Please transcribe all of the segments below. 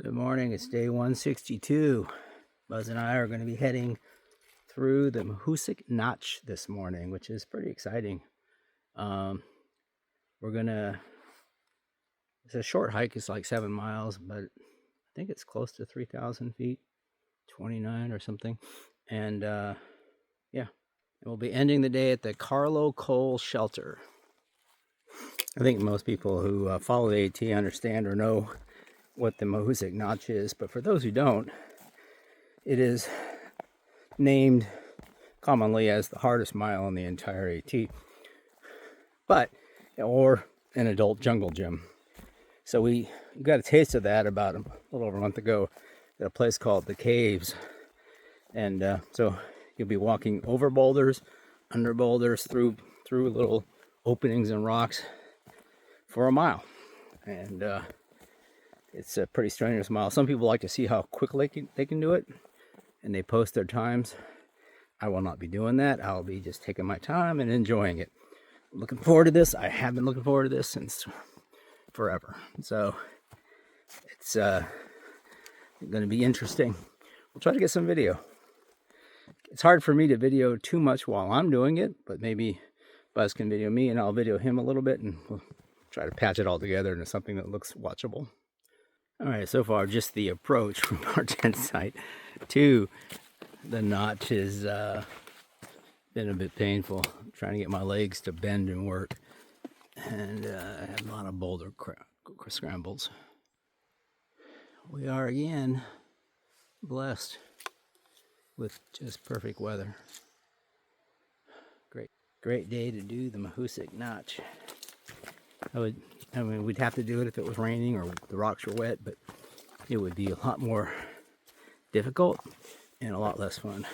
Good morning, it's day 162. Buzz and I are going to be heading through the Mahoosuc Notch this morning, which is pretty exciting. It's a short hike, it's like 7 miles, but I think it's close to 3,000 feet, 29 or something. And we'll be ending the day at the Carlo Col shelter. I think most people who follow the AT understand or know what the Mahoosuc Notch is, but for those who don't, it is named commonly as the hardest mile in the entire AT, or an adult jungle gym. So we got a taste of that about a little over a month ago at a place called the Caves, and so you'll be walking over boulders, under boulders, through little openings and rocks for a mile, and it's a pretty strenuous mile. Some people like to see how quickly they can do it, and they post their times. I will not be doing that. I'll be just taking my time and enjoying it. I'm looking forward to this. I have been looking forward to this since forever. So it's going to be interesting. We'll try to get some video. It's hard for me to video too much while I'm doing it, but maybe Buzz can video me and I'll video him a little bit, and we'll try to patch it all together into something that looks watchable. All right, so far just the approach from our tent site to the notch has been a bit painful. I'm trying to get my legs to bend and work, and I have a lot of boulder scrambles. We are again blessed with just perfect weather. Great day to do the Mahoosuc Notch. We'd have to do it if it was raining or the rocks were wet, but it would be a lot more difficult and a lot less fun.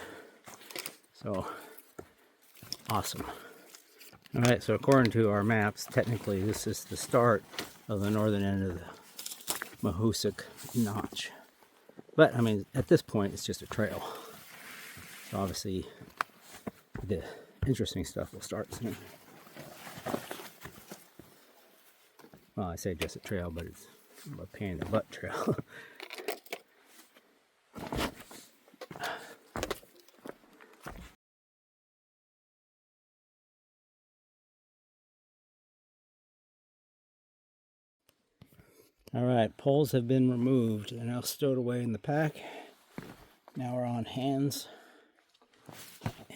So, awesome. All right, so according to our maps, technically this is the start of the northern end of the Mahoosuc Notch. But, at this point, it's just a trail. So obviously, the interesting stuff will start soon. Well, I say just a trail, but it's a pain in the butt trail. All right, poles have been removed and now stowed away in the pack. Now we're on hands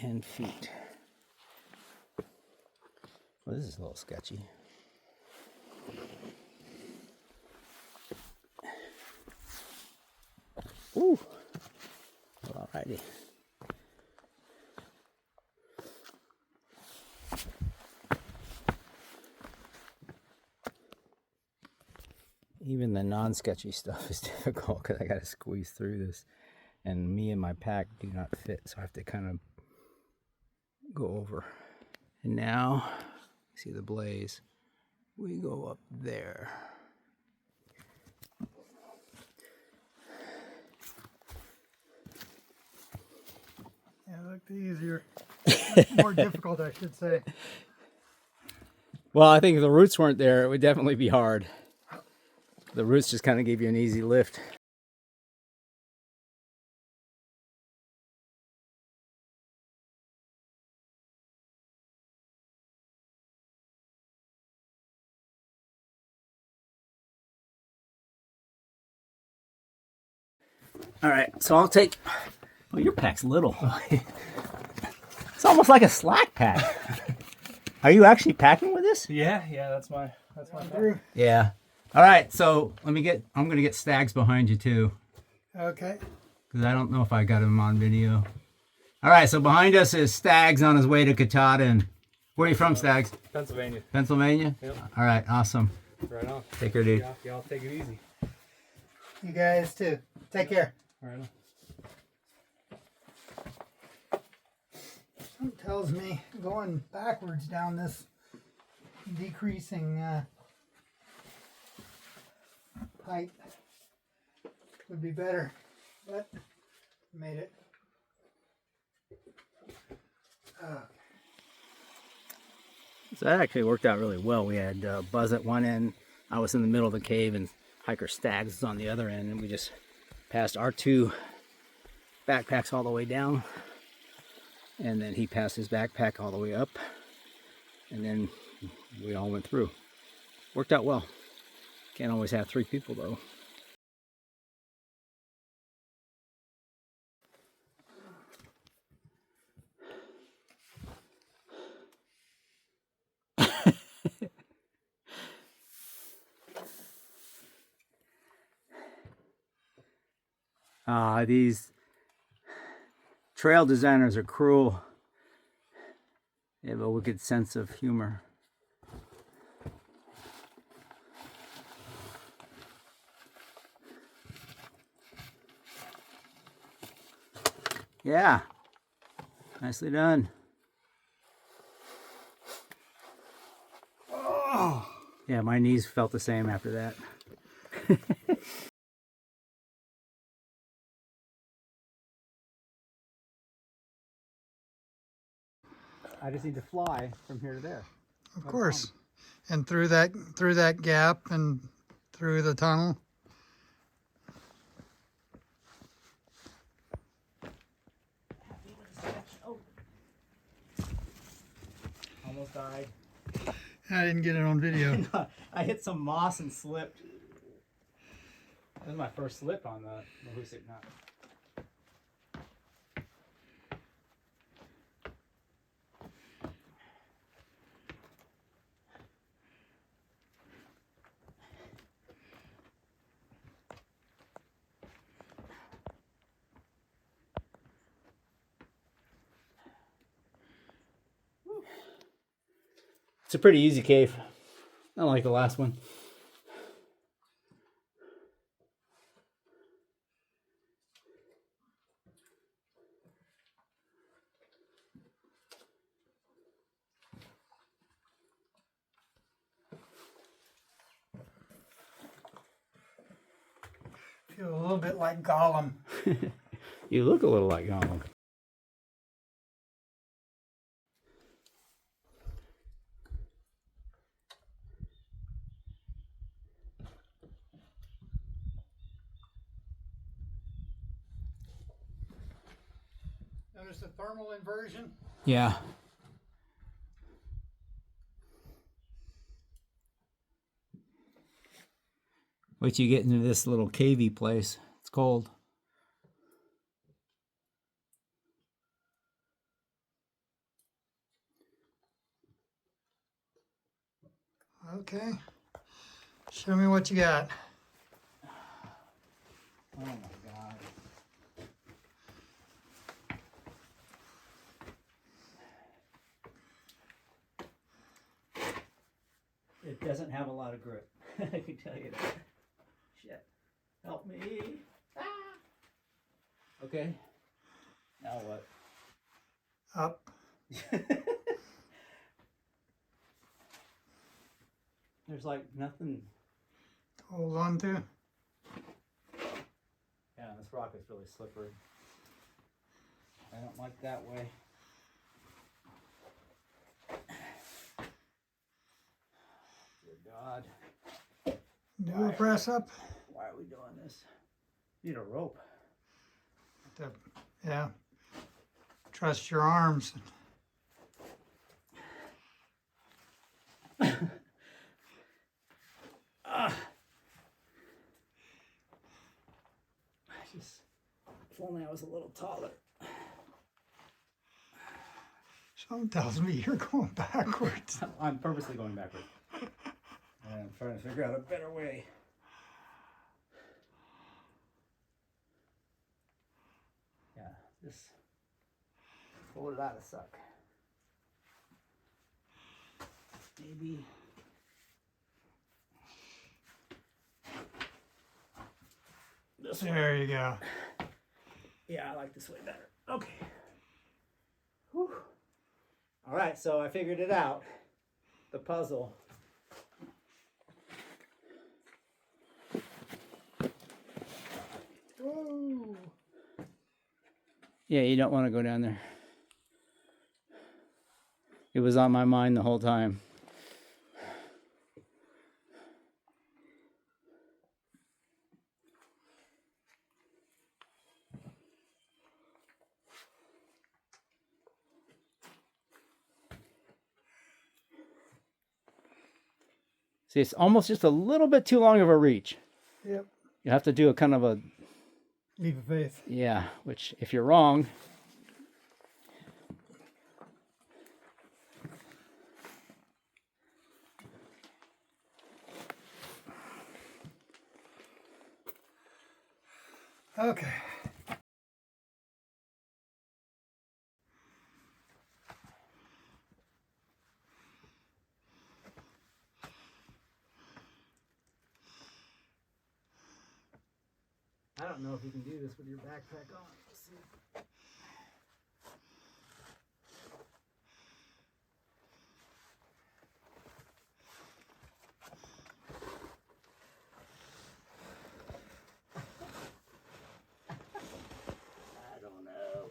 and feet. Well, this is a little sketchy. Ooh, well, alrighty. Even the non-sketchy stuff is difficult because I got to squeeze through this, and me and my pack do not fit, so I have to kind of go over. And now, see the blaze, we go up there. Yeah, it looked easier. More difficult, I should say. Well, I think if the roots weren't there, it would definitely be hard. The roots just kind of give you an easy lift. All right, so I'll take... Oh, your pack's little. It's almost like a slack pack. Are you actually packing with this? Yeah, that's my Thru. Yeah. All right, so I'm gonna get Stags behind you too, Okay. because I don't know if I got him on video. All right, so behind us is Stags on his way to Katahdin. Where are you from, Stags? Pennsylvania. Pennsylvania? Yep. All right, awesome. Right on. Take care, dude. Y'all take it easy. You guys too. Take care. Right on. Something tells me going backwards down this decreasing height would be better, but made it. So that actually worked out really well. We had Buzz at one end. I was in the middle of the cave, and hiker Stags is on the other end, and we just passed our 2 backpacks all the way down, and then he passed his backpack all the way up, and then we all went through. Worked out well. Can't always have 3 people though. These trail designers are cruel. They have a wicked sense of humor. Yeah, nicely done. Oh. Yeah, my knees felt the same after that. I just need to fly from here to there. Of course. And through that gap and through the tunnel. Oh. Almost died. I didn't get it on video. I hit some moss and slipped. That was my first slip on the Mahoosuc Notch. It's a pretty easy cave. Not like the last one. Feel a little bit like Gollum. You look a little like Gollum. Notice the thermal inversion? Yeah. Wait till you get into this little cavey place. It's cold. Okay. Show me what you got. Oh my God. It doesn't have a lot of grip. I can tell you that. Shit. Help me. Ah. Okay. Now what? Up. There's like nothing. Hold on to. Yeah, this rock is really slippery. I don't like that way. Dear God. Do a press up. Why are we doing this? Need a rope. Yeah. Trust your arms. If only I was a little taller. Something tells me you're going backwards. I'm purposely going backwards. And I'm trying to figure out a better way. Yeah, just pull it out of suck. Maybe. This way. There you go. Yeah, I like this way better. Okay. Whew. All right, so I figured it out. The puzzle. Whoa. Yeah, you don't want to go down there. It was on my mind the whole time. See, it's almost just a little bit too long of a reach. Yep. You have to do a kind of a, Leap of faith. yeah, which if you're wrong, Okay. I don't know if you can do this with your backpack on. Let's see. I don't know.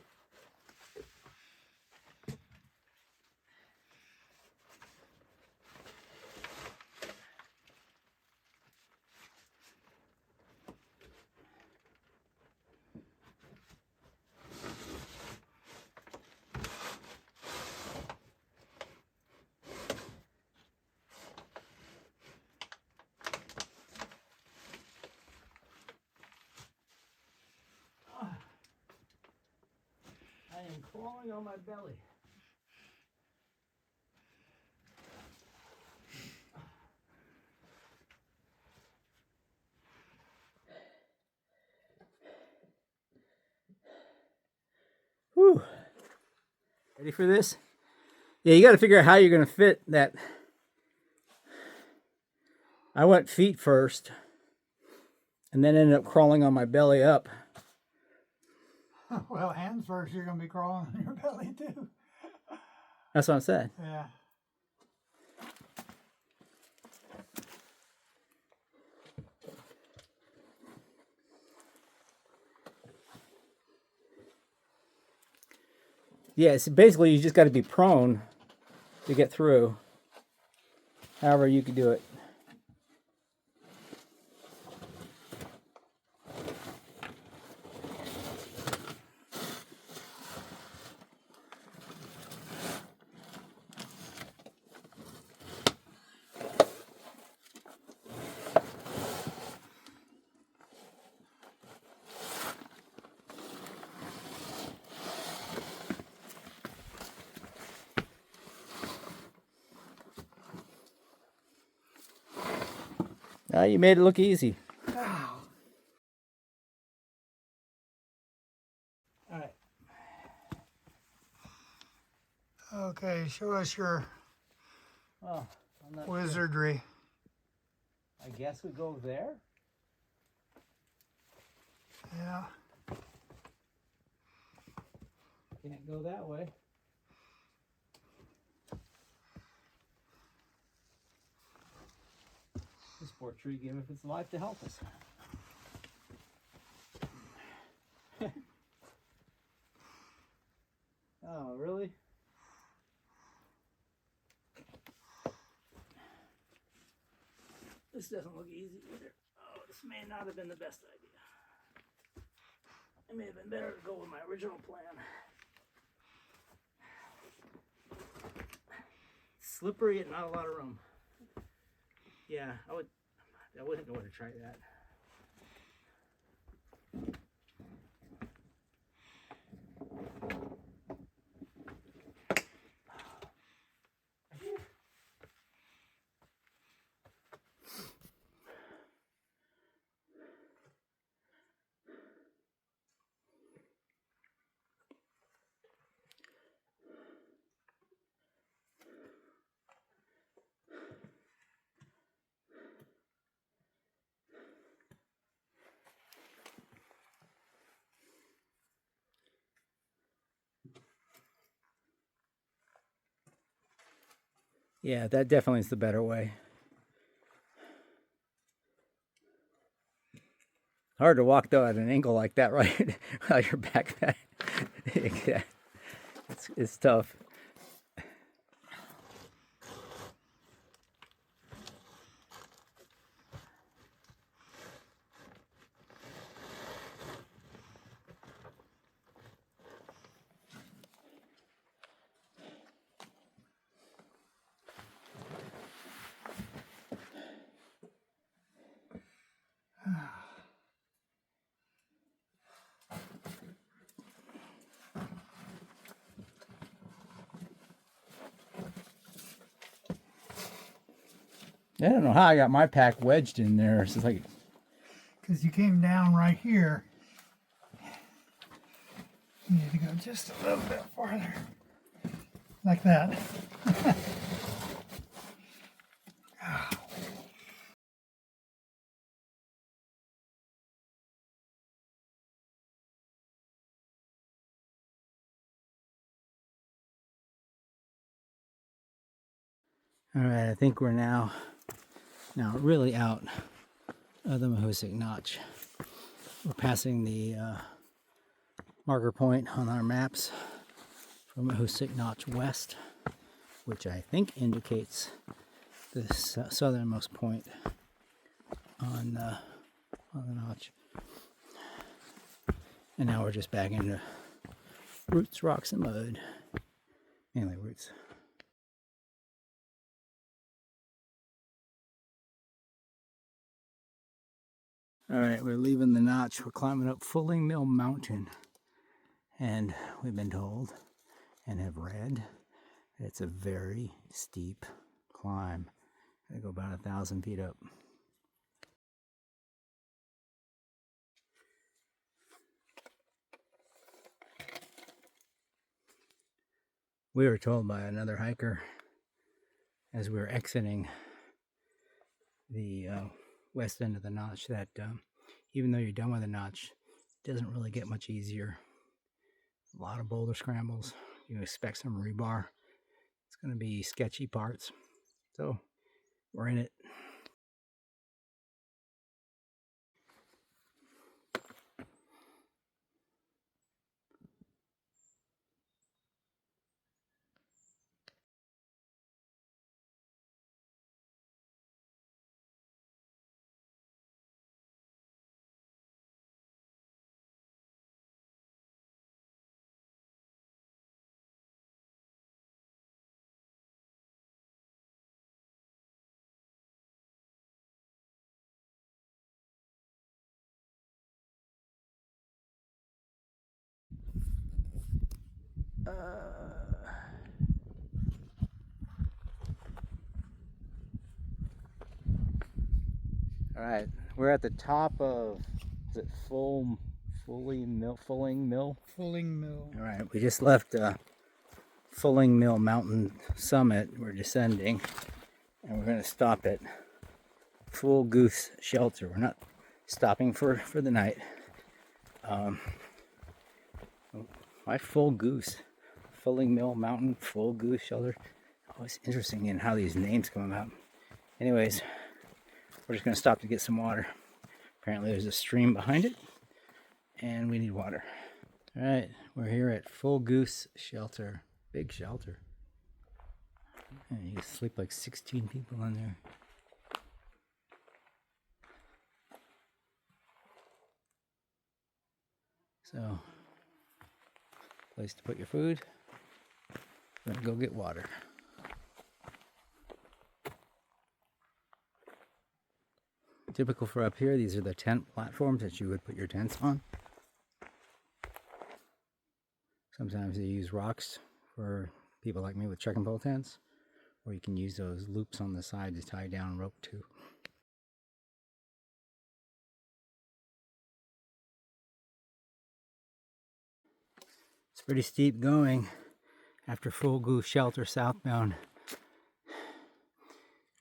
I am crawling on my belly. Whew. Ready for this? Yeah, you got to figure out how you're going to fit that. I went feet first and then ended up crawling on my belly up. Well, hands first, you're going to be crawling on your belly too. That's what I said. Yeah. Yeah, so basically you just got to be prone to get through. However you can do it. You made it look easy. All right. Okay, show us your Well, I'm not wizardry. Sure. I guess we go there. Yeah. Can't go that way. This poor tree giveth its life to help us. Oh, really? This doesn't look easy either. Oh, this may not have been the best idea. It may have been better to go with my original plan. Slippery and not a lot of room. Yeah, I wouldn't know where to try that. Yeah, that definitely is the better way. Hard to walk though at an angle like that, right? Without your backpack. Yeah. It's tough. I don't know how I got my pack wedged in there. It's just like, Because you came down right here. You need to go just a little bit farther. Like that. all right, I think we're now really out of the Mahoosuc Notch. We're passing the marker point on our maps for Mahoosuc Notch West, which I think indicates the southernmost point on the notch. And now we're just back into roots, rocks, and mud. Mainly roots. All right, we're leaving the notch. We're climbing up Fulling Mill Mountain. And we've been told and have read that it's a very steep climb. Gotta go about 1,000 feet up. We were told by another hiker as we were exiting the west end of the notch that even though you're done with the notch, it doesn't really get much easier. A lot of boulder scrambles. You expect some rebar. It's going to be sketchy parts. So we're in it. All right, we're at the top of, is it Fulling Mill? Fulling Mill. All right, we just left Fulling Mill Mountain Summit. We're descending, and we're going to stop at Full Goose Shelter. We're not stopping for the night. Why Full Goose? Fulling Mill Mountain Full Goose Shelter. Oh, it's interesting in how these names come about. Anyways, we're just going to stop to get some water. Apparently there's a stream behind it, and we need water. All right, we're here at Full Goose Shelter. Big shelter. And you can sleep like 16 people in there. So, place to put your food. Then go get water. Typical for up here, these are the tent platforms that you would put your tents on. Sometimes they use rocks for people like me with trekking pole tents, or you can use those loops on the side to tie down rope to. It's pretty steep going after Full Goose Shelter southbound.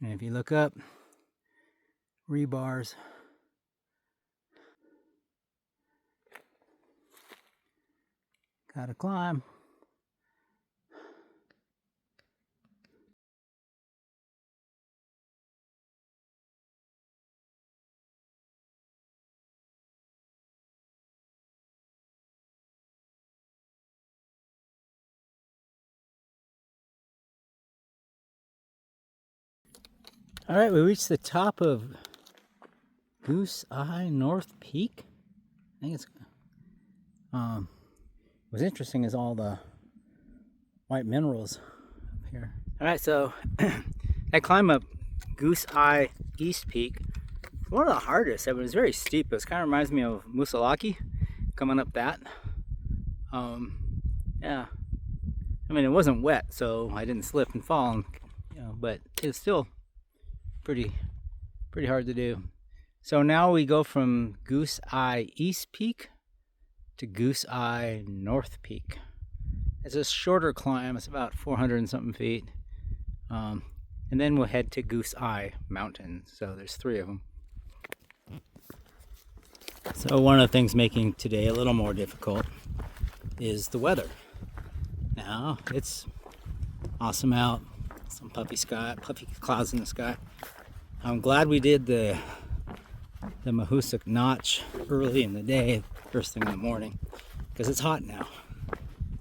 And if you look up, rebars. Gotta climb. All right, we reached the top of Goose Eye North Peak. I think it's. What's interesting is all the white minerals up here. All right, so I climb up Goose Eye East Peak. It's one of the hardest. It was very steep. It kind of reminds me of Mahoosuc coming up that. Yeah. I mean, it wasn't wet, so I didn't slip and fall, but it's still pretty hard to do. So now we go from Goose Eye East Peak to Goose Eye North Peak. It's a shorter climb. It's about 400 and something feet. And then we'll head to Goose Eye Mountain. So there's 3 of them. So one of the things making today a little more difficult is the weather. Now it's awesome out. Some puffy clouds in the sky. I'm glad we did the Mahoosuc Notch early in the day, first thing in the morning, because it's hot now.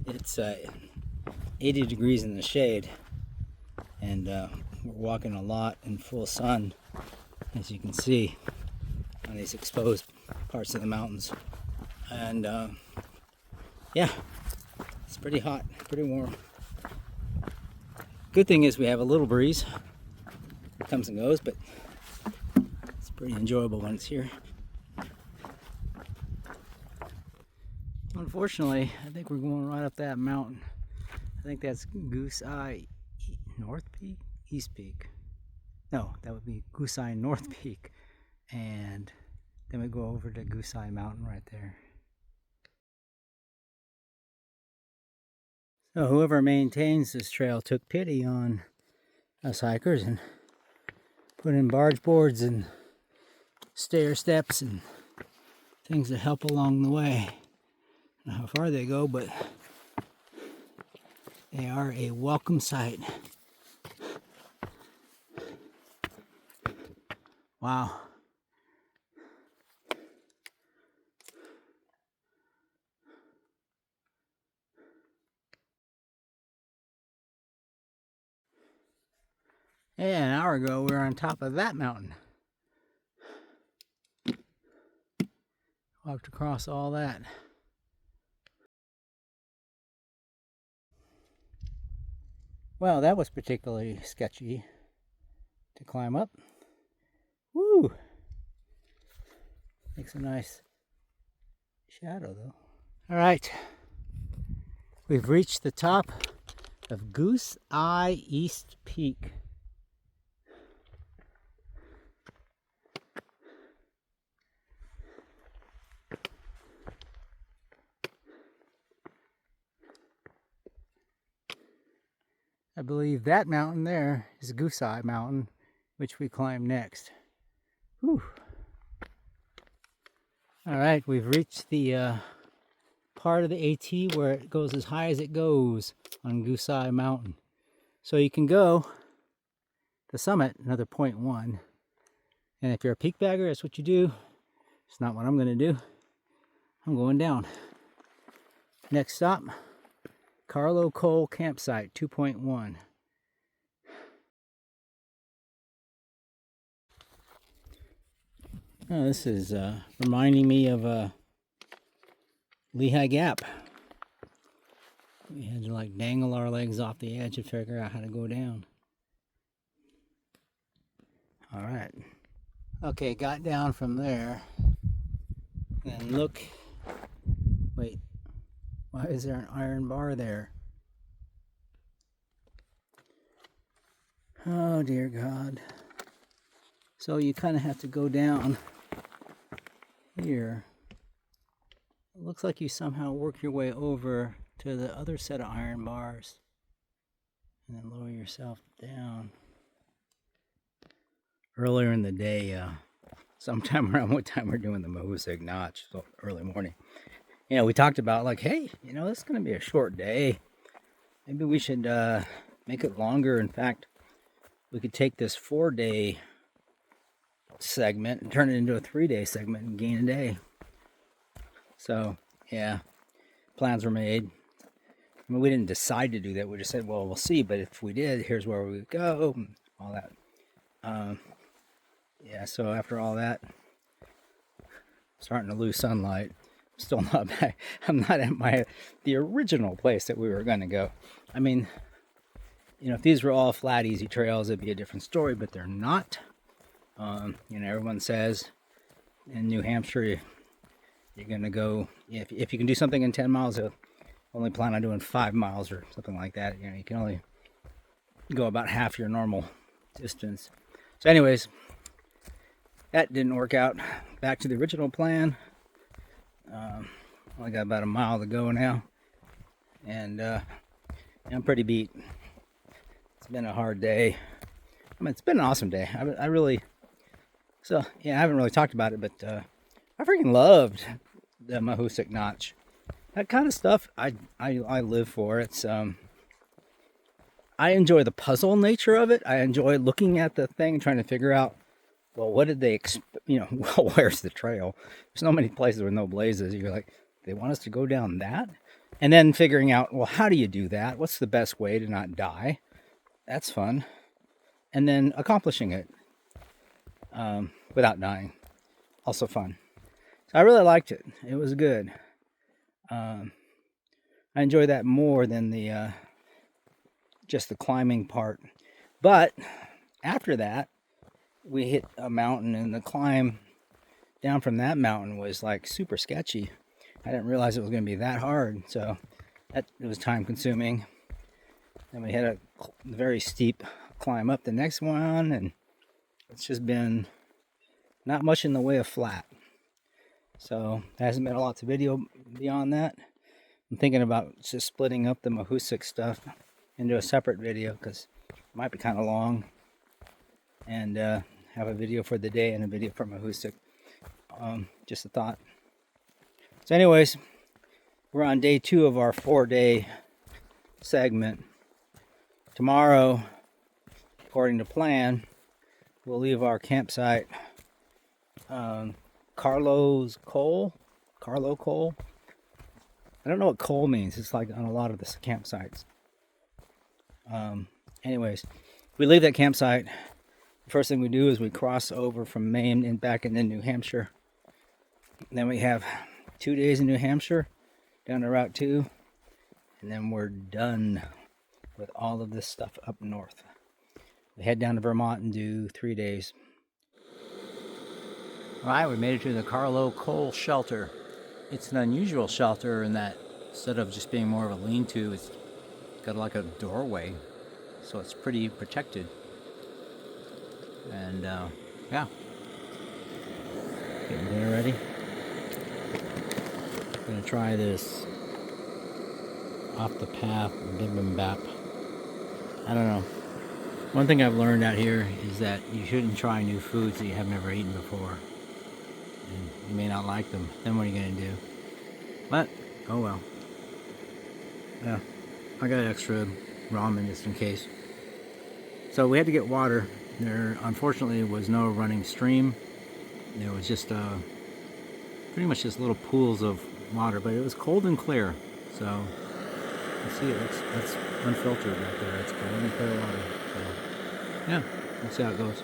It's 80 degrees in the shade, and we're walking a lot in full sun, as you can see on these exposed parts of the mountains. And yeah, it's pretty hot, pretty warm. Good thing is we have a little breeze. It comes and goes, but it's pretty enjoyable when it's here. Unfortunately, I think we're going right up that mountain. I think that's Goose Eye North Peak? East Peak. No, that would be Goose Eye North Peak. And then we go over to Goose Eye Mountain right there. So whoever maintains this trail took pity on us hikers and put in barge boards and stair steps and things that help along the way. I don't know how far they go, but they are a welcome sight. Wow. Yeah, an hour ago we were on top of that mountain. Walked across all that. Well, that was particularly sketchy to climb up. Woo! Makes a nice shadow though. All right, we've reached the top of Goose Eye East Peak. I believe that mountain there is Goose Eye Mountain, which we climb next. Whew. All right, we've reached the part of the AT where it goes as high as it goes on Goose Eye Mountain. So you can go the summit, another 0.1. And if you're a peak bagger, that's what you do. It's not what I'm going to do. I'm going down. Next stop, Carlo Col campsite, 2.1. Oh, this is reminding me of Lehigh Gap. We had to like dangle our legs off the edge to figure out how to go down. All right. Okay, got down from there. And look. Wait. Why is there an iron bar there? Oh dear God. So you kind of have to go down here. It looks like you somehow work your way over to the other set of iron bars and then lower yourself down. Earlier in the day, sometime around what time we're doing the Mahoosuc Notch, so early morning, you know, we talked about like, hey, you know, this is going to be a short day. Maybe we should make it longer. In fact, we could take this 4-day segment and turn it into a 3-day segment and gain a day. So, yeah, plans were made. I mean, we didn't decide to do that. We just said, well, we'll see. But if we did, here's where we would go, and all that. Yeah, so after all that, starting to lose sunlight. Still not back. I'm not at the original place that we were going to go. I mean, you know, if these were all flat, easy trails, it'd be a different story, but they're not. You know, everyone says in New Hampshire, you're going to go, if you can do something in 10 miles, you'll only plan on doing 5 miles or something like that. You know, you can only go about half your normal distance. So anyways, that didn't work out. Back to the original plan. Only got about a mile to go now, and I'm pretty beat. It's been a hard day. I mean, it's been an awesome day. I really, so yeah, I haven't really talked about it, but I freaking loved the Mahoosuc Notch. That kind of stuff I live for. It's I enjoy the puzzle nature of it. I enjoy looking at the thing and trying to figure out, well, what did they well, where's the trail? There's so many places with no blazes. You're like, they want us to go down that? And then figuring out, well, how do you do that? What's the best way to not die? That's fun. And then accomplishing it without dying. Also fun. So I really liked it. It was good. I enjoy that more than the just the climbing part. But after that, we hit a mountain, and the climb down from that mountain was like super sketchy. I didn't realize it was going to be that hard, so it was time consuming. And we had a very steep climb up the next one, and it's just been not much in the way of flat. So there hasn't been a lot to video beyond that. I'm thinking about just splitting up the Mahoosuc stuff into a separate video because it might be kind of long, and have a video for the day and a video for Mahoosuc. Just a thought. So anyways, we're on day 2 of our 4-day segment. Tomorrow, according to plan, we'll leave our campsite, Carlo Col. I don't know what coal means. It's like on a lot of the campsites. Anyways, we leave that campsite. The first thing we do is we cross over from Maine and back into New Hampshire. And then we have 2 days in New Hampshire down to Route 2. And then we're done with all of this stuff up north. We head down to Vermont and do 3 days. All right, we made it to the Carlo Col shelter. It's an unusual shelter in that instead of just being more of a lean-to, it's got like a doorway, so it's pretty protected. And yeah, getting dinner ready. I'm gonna try this off the path bibimbap. I don't know. One thing I've learned out here is that you shouldn't try new foods that you have never eaten before. And you may not like them. Then what are you gonna do? But oh well. Yeah, I got extra ramen just in case. So we had to get water. There unfortunately was no running stream. There was just pretty much just little pools of water, but it was cold and clear. So you see it's unfiltered right there. It's cold and clear water. So yeah, we'll see how it goes.